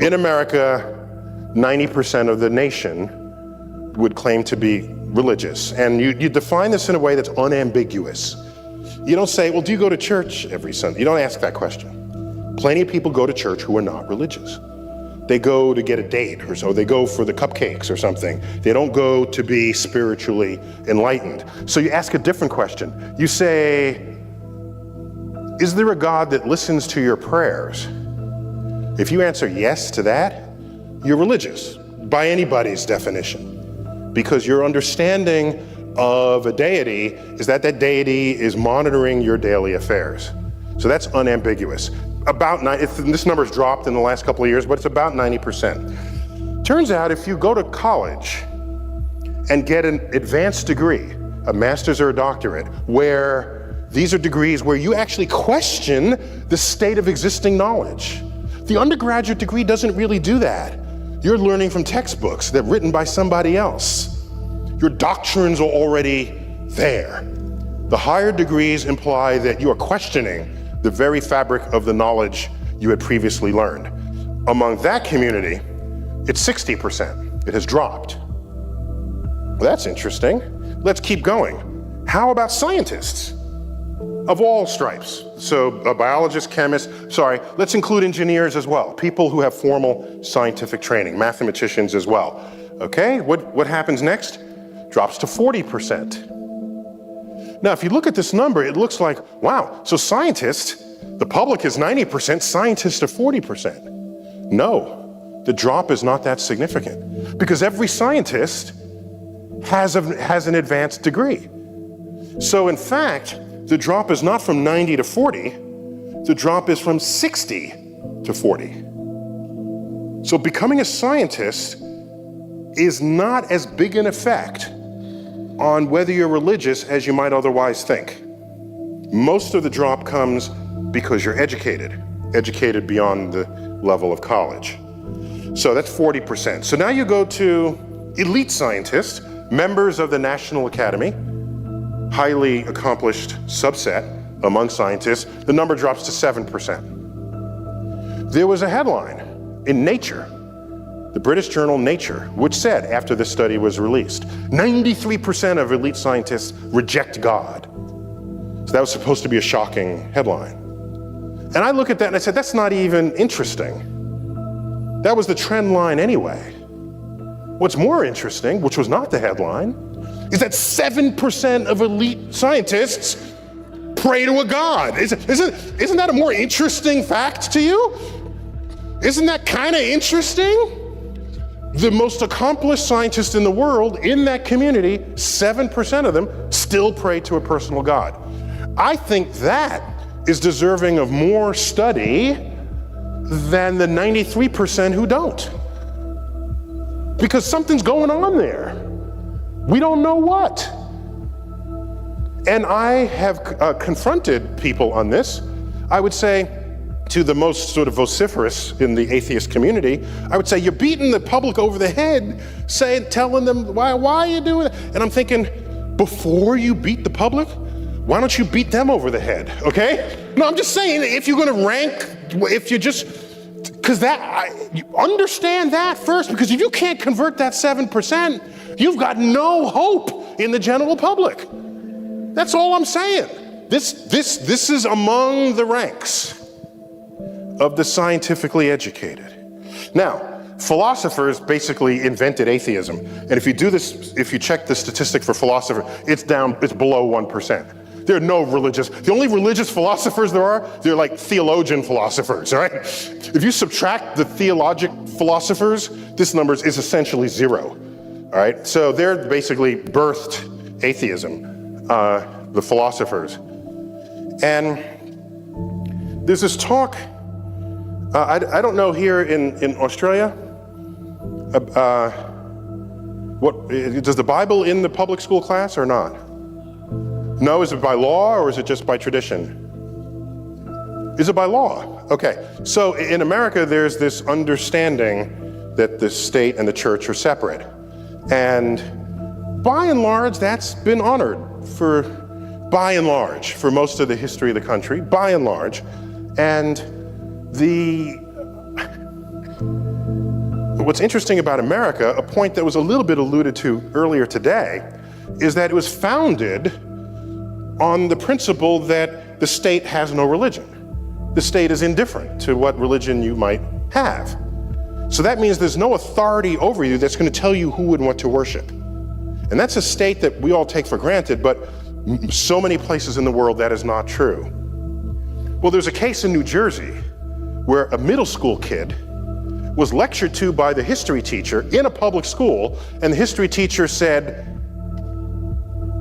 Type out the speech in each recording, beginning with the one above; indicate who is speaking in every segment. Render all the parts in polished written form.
Speaker 1: In America, 90% of the nation would claim to be religious. And you define this in a way that's unambiguous. You don't say, well, do you go to church every Sunday? You don't ask that question. Plenty of people go to church who are not religious. They go to get a date or so. They go for the cupcakes or something. They don't go to be spiritually enlightened. So you ask a different question. You say, is there a God that listens to your prayers? If you answer yes to that, you're religious by anybody's definition, because your understanding of a deity is that that deity is monitoring your daily affairs. So that's unambiguous. This number's dropped in the last couple of years, but it's about 90%. Turns out if you go to college and get an advanced degree, a master's or a doctorate, where these are degrees where you actually question the state of existing knowledge. The undergraduate degree doesn't really do that. You're learning from textbooks that are written by somebody else. Your doctrines are already there. The higher degrees imply that you are questioning the very fabric of the knowledge you had previously learned. Among that community, it's 60%. It has dropped. Well, that's interesting. Let's keep going. How about scientists of all stripes? So biologists, chemists, let's include engineers as well. People who have formal scientific training, mathematicians as well. Okay, what happens next? Drops to 40%. Now, if you look at this number, it looks like, wow, so scientists, the public is 90%, scientists are 40%. No, the drop is not that significant, because every scientist has an advanced degree. So in fact, the drop is not from 90 to 40, the drop is from 60 to 40. So becoming a scientist is not as big an effect on whether you're religious as you might otherwise think. Most of the drop comes because you're educated beyond the level of college. So that's 40%. So now you go to elite scientists, members of the National Academy, highly accomplished subset among scientists, the number drops to 7%. There was a headline in Nature, the British journal Nature, which said, after this study was released, 93% of elite scientists reject God. So that was supposed to be a shocking headline. And I look at that and I said, that's not even interesting. That was the trend line anyway. What's more interesting, which was not the headline, is that 7% of elite scientists pray to a God. Isn't that a more interesting fact to you? Isn't that kind of interesting? The most accomplished scientists in the world, in that community, 7% of them still pray to a personal God. I think that is deserving of more study than the 93% who don't. Because something's going on there. We don't know what. And I have confronted people on this. I would say, to the most sort of vociferous in the atheist community, I would say, you're beating the public over the head, telling them, why are you doing it? And I'm thinking, before you beat the public, why don't you beat them over the head, okay? No, I'm just saying, if you're gonna rank, you understand that first, because if you can't convert that 7%, you've got no hope in the general public. That's all I'm saying. This is among the ranks of the scientifically educated. Now, philosophers basically invented atheism. And if you check the statistic for philosophers, it's below 1%. There are no the only religious philosophers they're like theologian philosophers, all right? If you subtract the theologic philosophers, this number is essentially zero, all right? So they're basically birthed atheism, the philosophers. And there's this talk, I don't know here in Australia, does the Bible in the public school class or not? No, is it by law or is it just by tradition? Is it by law? Okay, so in America there's this understanding that the state and the church are separate. And by and large, that's been honored for most of the history of the country, by and large. And what's interesting about America, a point that was a little bit alluded to earlier today, is that it was founded on the principle that the state has no religion. The state is indifferent to what religion you might have. So that means there's no authority over you that's going to tell you who and what to worship. And that's a state that we all take for granted, but so many places in the world that is not true. Well, there's a case in New Jersey where a middle school kid was lectured to by the history teacher in a public school, and the history teacher said,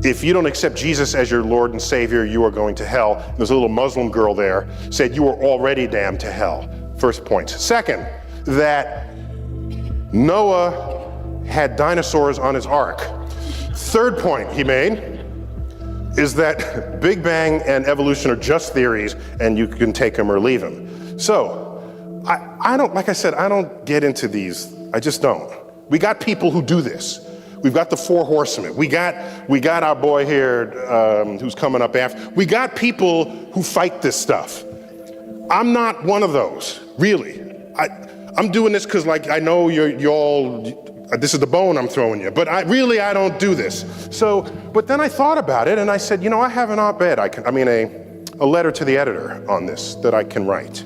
Speaker 1: if you don't accept Jesus as your Lord and Savior, you are going to hell. And there's a little Muslim girl there, said you are already damned to hell. First point. Second, that Noah had dinosaurs on his ark. Third point he made is that Big Bang and evolution are just theories and you can take them or leave them. So, I don't, like I said, I don't get into these. I just don't. We got people who do this. We've got the four horsemen. We got our boy here who's coming up after. We got people who fight this stuff. I'm not one of those, really. I'm doing this because, like, I know you're all, this is the bone I'm throwing you, but I don't do this. So, but then I thought about it and I said, you know, I have an op-ed, a letter to the editor on this that I can write.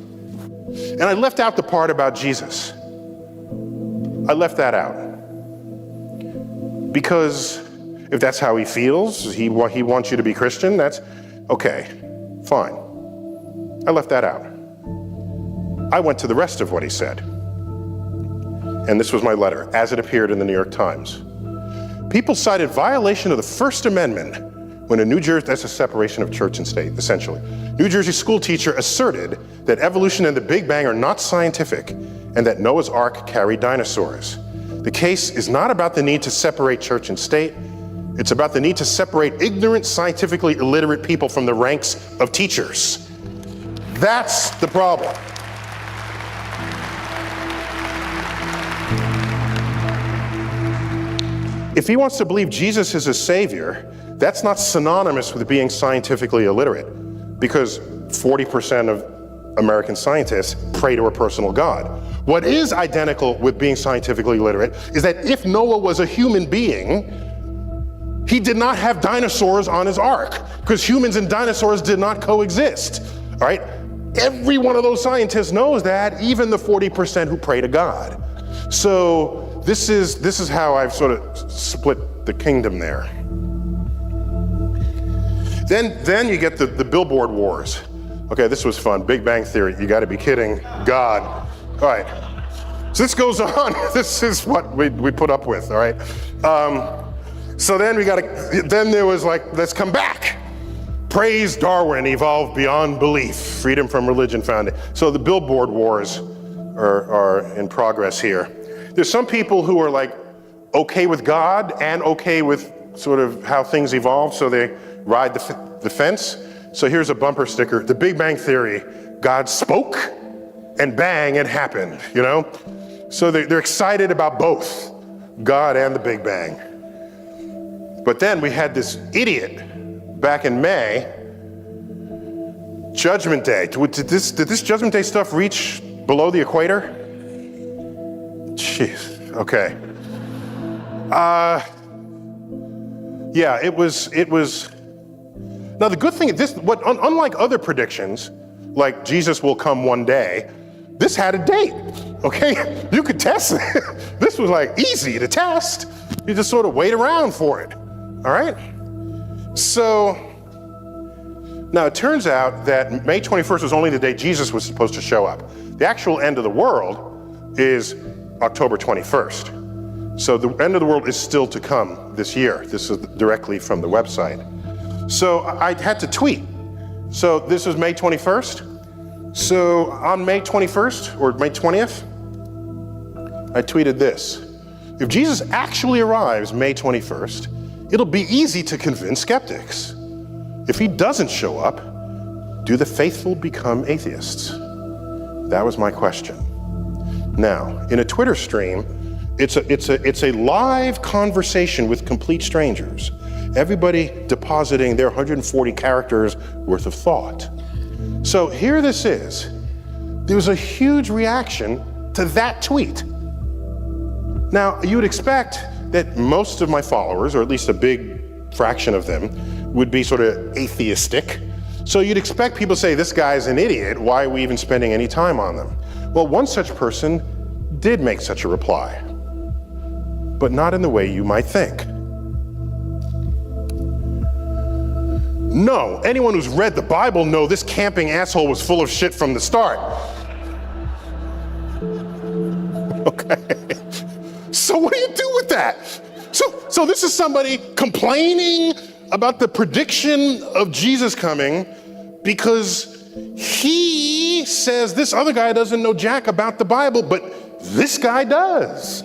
Speaker 1: And I left out the part about Jesus. I left that out. Because if that's how he feels, he wants you to be Christian, that's okay, fine. I left that out. I went to the rest of what he said. And this was my letter, as it appeared in the New York Times. People cited violation of the First Amendment when a New Jersey, that's a separation of church and state, essentially. New Jersey school teacher asserted that evolution and the Big Bang are not scientific and that Noah's Ark carried dinosaurs. The case is not about the need to separate church and state. It's about the need to separate ignorant, scientifically illiterate people from the ranks of teachers. That's the problem. If he wants to believe Jesus is his savior, that's not synonymous with being scientifically illiterate, because 40% of American scientists pray to a personal God. What is identical with being scientifically literate is that if Noah was a human being, he did not have dinosaurs on his ark, because humans and dinosaurs did not coexist, all right? Every one of those scientists knows that, even the 40% who pray to God. So this is how I've sort of split the kingdom there. Then you get the billboard wars. Okay, this was fun. Big Bang Theory. You got to be kidding. God. All right. So this goes on. This is what we put up with. All right. So then then there was like, let's come back. Praise Darwin, evolved beyond belief. Freedom from religion found it. So the billboard wars are in progress here. There's some people who are like okay with God and okay with sort of how things evolve, so they ride the fence. So here's a bumper sticker, the Big Bang Theory, God spoke and bang, it happened, you know? So they're excited about both, God and the Big Bang. But then we had this idiot back in May, Judgment Day. Did this Judgment Day stuff reach below the equator? Jeez, okay. Yeah, it was. Now the good thing is unlike other predictions, like Jesus will come one day, this had a date, okay? You could test it. This was like easy to test. You just sort of wait around for it, all right? So, now it turns out that May 21st was only the day Jesus was supposed to show up. The actual end of the world is October 21st. So the end of the world is still to come this year. This is directly from the website. So I had to tweet. So this was May 21st. So on May 21st or May 20th, I tweeted this. If Jesus actually arrives May 21st, it'll be easy to convince skeptics. If he doesn't show up, do the faithful become atheists? That was my question. Now, in a Twitter stream, it's a live conversation with complete strangers. Everybody depositing their 140 characters worth of thought. So here this is. There was a huge reaction to that tweet. Now, you would expect that most of my followers, or at least a big fraction of them, would be sort of atheistic. So you'd expect people to say, this guy's an idiot, why are we even spending any time on them? Well, one such person did make such a reply, but not in the way you might think. No, anyone who's read the Bible knows this camping asshole was full of shit from the start. Okay. So what do you do with that? So this is somebody complaining about the prediction of Jesus coming because he says this other guy doesn't know jack about the Bible, but this guy does.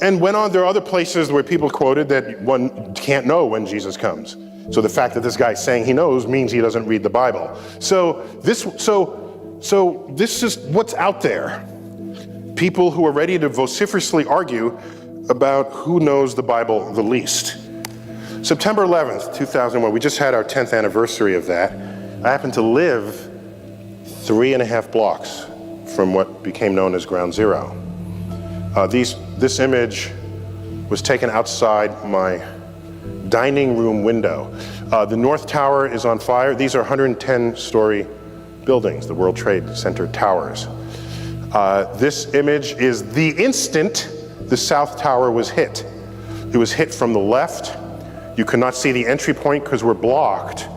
Speaker 1: And went on, there are other places where people quoted that one can't know when Jesus comes. So the fact that this guy's saying he knows means he doesn't read the Bible. So this is what's out there. People who are ready to vociferously argue about who knows the Bible the least. September 11th, 2001, we just had our 10th anniversary of that. I happen to live 3.5 blocks from what became known as Ground Zero. This image was taken outside my dining room window. The North Tower is on fire. These are 110-story buildings, the World Trade Center towers. This image is the instant the South Tower was hit. It was hit from the left. You could not see the entry point because we're blocked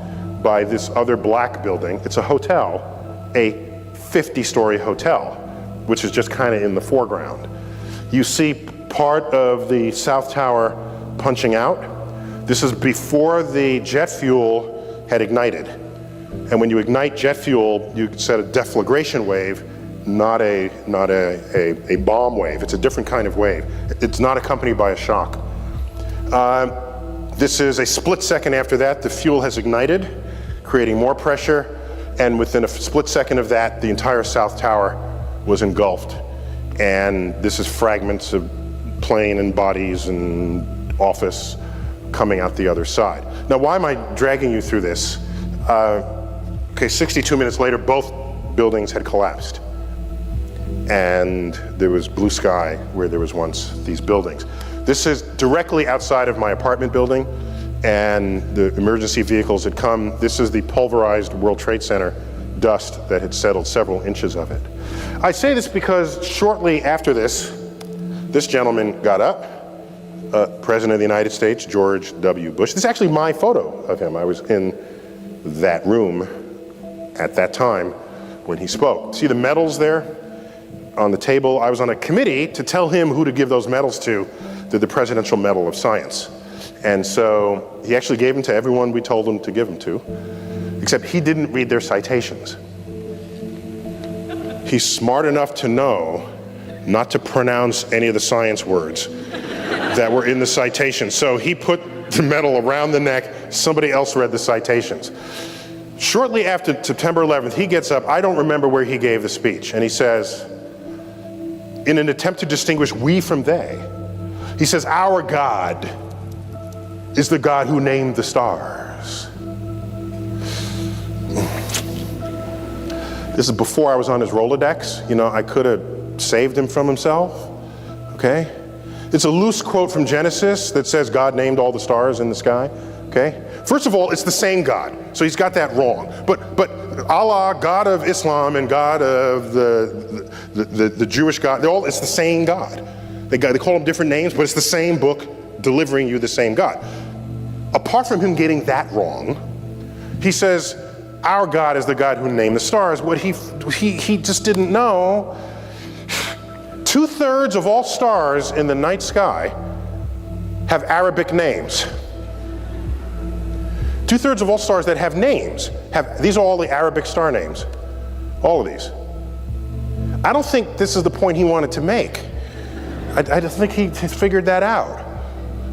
Speaker 1: by this other black building. It's a hotel, a 50-story hotel, which is just kind of in the foreground. You see part of the South Tower punching out. This is before the jet fuel had ignited. And when you ignite jet fuel, you set a deflagration wave, not a bomb wave. It's a different kind of wave. It's not accompanied by a shock. This is a split second after that, the fuel has ignited, creating more pressure, and within a split second of that, the entire South Tower was engulfed. And this is fragments of plane and bodies and office coming out the other side. Now, why am I dragging you through this? 62 minutes later, both buildings had collapsed. And there was blue sky where there was once these buildings. This is directly outside of my apartment building, and the emergency vehicles had come. This is the pulverized World Trade Center dust that had settled several inches of it. I say this because shortly after this gentleman got up, President of the United States, George W. Bush. This is actually my photo of him. I was in that room at that time when he spoke. See the medals there on the table? I was on a committee to tell him who to give those medals to, the Presidential Medal of Science. And so he actually gave them to everyone we told him to give them to, except he didn't read their citations. He's smart enough to know not to pronounce any of the science words that were in the citation. So he put the medal around the neck, somebody else read the citations. Shortly after September 11th, he gets up, I don't remember where he gave the speech, and he says, in an attempt to distinguish we from they, he says, our God is the God who named the stars. This is before I was on his Rolodex. You know, I could have saved him from himself, okay? It's a loose quote from Genesis that says God named all the stars in the sky, okay? First of all, it's the same God, so he's got that wrong. But Allah, God of Islam, and God of the Jewish God, it's the same God. They call them different names, but it's the same book delivering you the same God. Apart from him getting that wrong, he says, our God is the God who named the stars. What he just didn't know, 2/3 of all stars in the night sky have Arabic names. 2/3 of all stars that have names these are all the Arabic star names. All of these. I don't think this is the point he wanted to make. I just think he figured that out.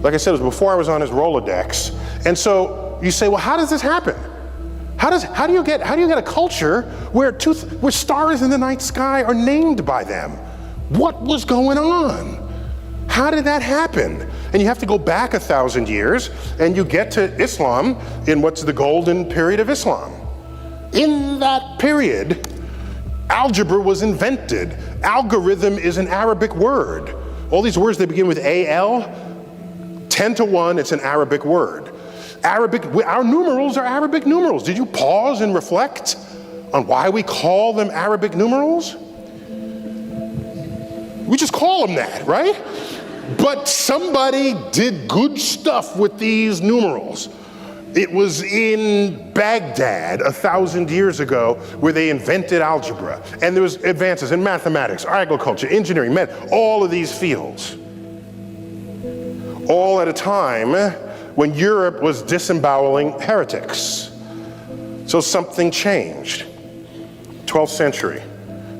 Speaker 1: Like I said, it was before I was on his Rolodex. And so you say, well, how does this happen? How do you get a culture where stars in the night sky are named by them? What was going on? How did that happen? And you have to go back 1,000 years, and you get to Islam in what's the golden period of Islam. In that period, algebra was invented. Algorithm is an Arabic word. all these words that begin with AL, 10 to 1, it's an Arabic word. Our numerals are Arabic numerals. Did you pause and reflect on why we call them Arabic numerals? We just call them that, right? But somebody did good stuff with these numerals. It was in Baghdad 1,000 years ago where they invented algebra. And there was advances in mathematics, agriculture, engineering, all of these fields. All at a time when Europe was disemboweling heretics. So something changed. 12th century,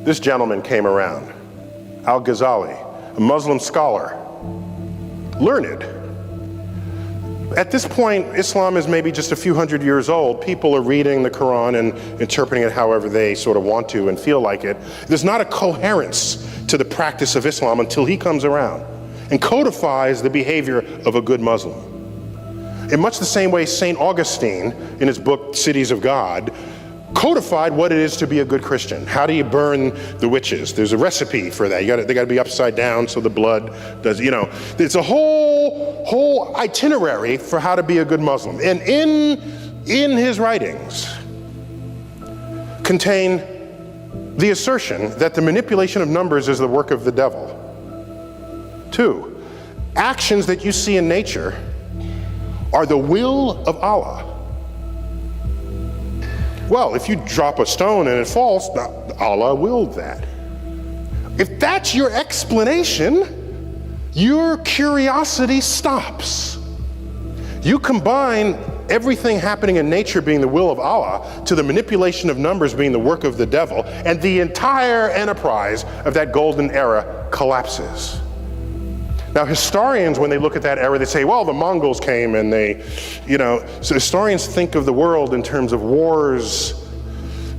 Speaker 1: this gentleman came around, Al-Ghazali, a Muslim scholar, learned. At this point, Islam is maybe just a few hundred years old. People are reading the Quran and interpreting it however they sort of want to and feel like it. There's not a coherence to the practice of Islam until he comes around and codifies the behavior of a good Muslim. In much the same way St. Augustine, in his book Cities of God, codified what it is to be a good Christian. How do you burn the witches? There's a recipe for that. They got to be upside down so the blood does, it's a whole itinerary for how to be a good Muslim. And in his writings contain the assertion that the manipulation of numbers is the work of the devil. 2, actions that you see in nature are the will of Allah. Well, if you drop a stone and it falls, Allah willed that. If that's your explanation, your curiosity stops. You combine everything happening in nature being the will of Allah to the manipulation of numbers being the work of the devil, and the entire enterprise of that golden era collapses. Now, historians, when they look at that era, they say, well, the Mongols came and so historians think of the world in terms of wars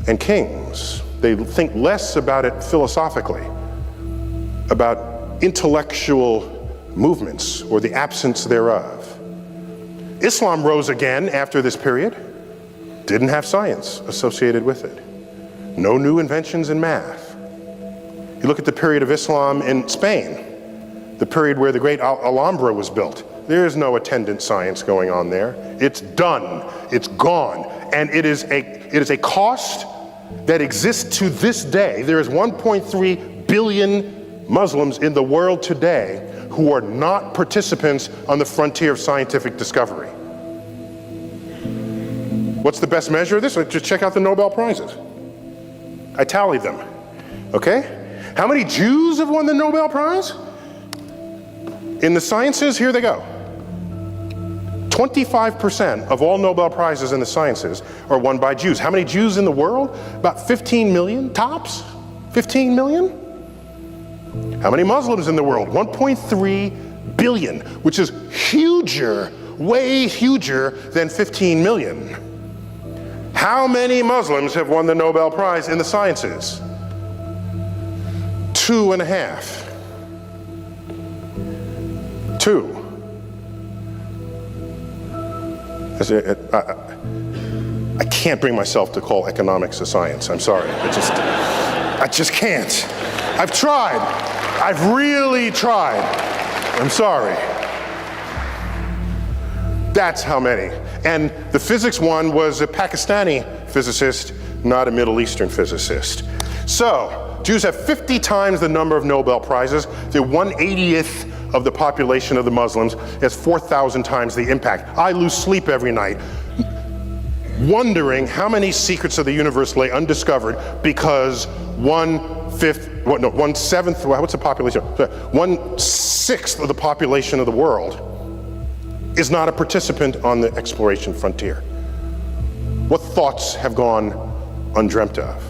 Speaker 1: and kings. They think less about it philosophically, about intellectual movements or the absence thereof. Islam rose again after this period, didn't have science associated with it. No new inventions in math. You look at the period of Islam in Spain, the period where the great Alhambra was built. There is no attendant science going on there. It's done, it's gone, and it is a cost that exists to this day. There is 1.3 billion Muslims in the world today who are not participants on the frontier of scientific discovery. What's the best measure of this? Just check out the Nobel Prizes. I tallied them, okay? How many Jews have won the Nobel Prize? In the sciences, here they go. 25% of all Nobel Prizes in the sciences are won by Jews. How many Jews in the world? About 15 million, tops? 15 million? How many Muslims in the world? 1.3 billion, which is huger, way huger than 15 million. How many Muslims have won the Nobel Prize in the sciences? 2.5. 2. I can't bring myself to call economics a science. I'm sorry. I just can't. I've tried. I've really tried. I'm sorry. That's how many. And the physics one was a Pakistani physicist, not a Middle Eastern physicist. So, Jews have 50 times the number of Nobel Prizes. They're 1/80th of the population of the Muslims. Has 4,000 times the impact. I lose sleep every night wondering how many secrets of the universe lay undiscovered because 1/7, what's the population? 1/6 of the population of the world is not a participant on the exploration frontier. What thoughts have gone undreamt of?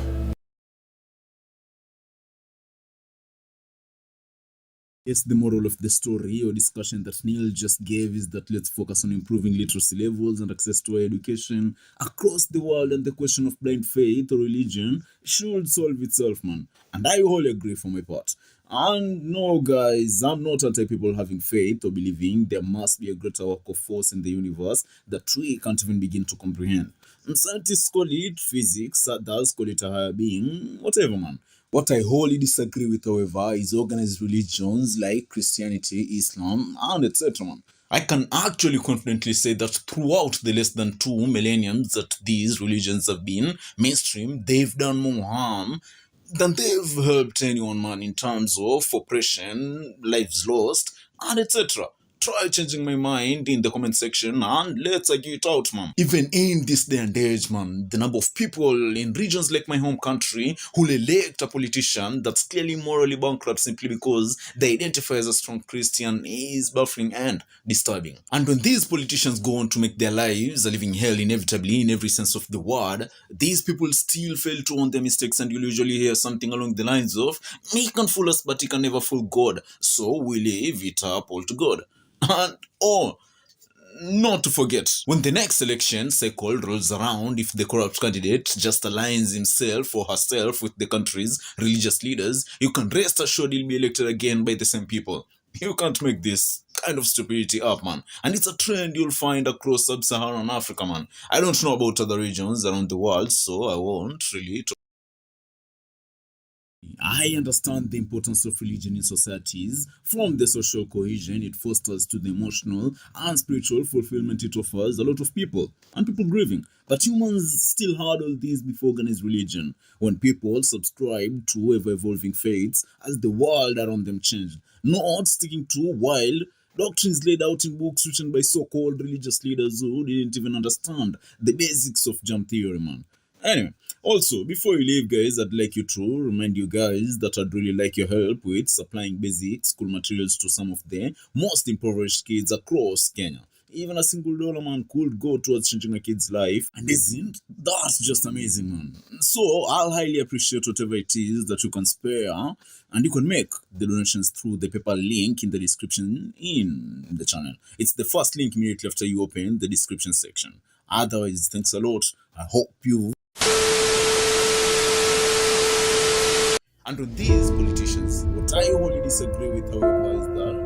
Speaker 2: Yes, the moral of the story or discussion that Neil just gave is that let's focus on improving literacy levels and access to higher education across the world, and the question of blind faith or religion should solve itself, man. And I wholly agree for my part. And no, guys, I'm not anti-people having faith or believing there must be a greater work of force in the universe that we can't even begin to comprehend. And scientists call it physics, others call it a higher being, whatever, man. What I wholly disagree with, however, is organized religions like Christianity, Islam, and etc. man. I can actually confidently say that throughout the less than 2 millenniums that these religions have been mainstream, they've done more harm than they've helped anyone, man, in terms of oppression, lives lost, and etc. Try changing my mind in the comment section and let's argue it out, man. Even in this day and age, man, the number of people in regions like my home country who elect a politician that's clearly morally bankrupt simply because they identify as a strong Christian is baffling and disturbing. And when these politicians go on to make their lives a living hell inevitably in every sense of the word, these people still fail to own their mistakes, and you'll usually hear something along the lines of, "Me can fool us, but he can never fool God, so we leave it up all to God." And not to forget, when the next election cycle rolls around, if the corrupt candidate just aligns himself or herself with the country's religious leaders, you can rest assured he'll be elected again by the same people. You can't make this kind of stupidity up, man. And it's a trend you'll find across sub-Saharan Africa, man. I don't know about other regions around the world, so I won't really talk. I understand the importance of religion in societies, from the social cohesion it fosters to the emotional and spiritual fulfillment it offers a lot of people, and people grieving. But humans still had all these before organized religion, when people subscribed to ever-evolving faiths as the world around them changed, not sticking to wild doctrines laid out in books written by so-called religious leaders who didn't even understand the basics of germ theory, man. Anyway, also, before you leave, guys, I'd like you to remind you guys that I'd really like your help with supplying basic school materials to some of the most impoverished kids across Kenya. Even a single dollar, man, could go towards changing a kid's life. And isn't that just amazing, man? So, I'll highly appreciate whatever it is that you can spare. And you can make the donations through the PayPal link in the description in the channel. It's the first link immediately after you open the description section. Otherwise, thanks a lot. I hope you... And with these politicians, what I wholly disagree with, however, is that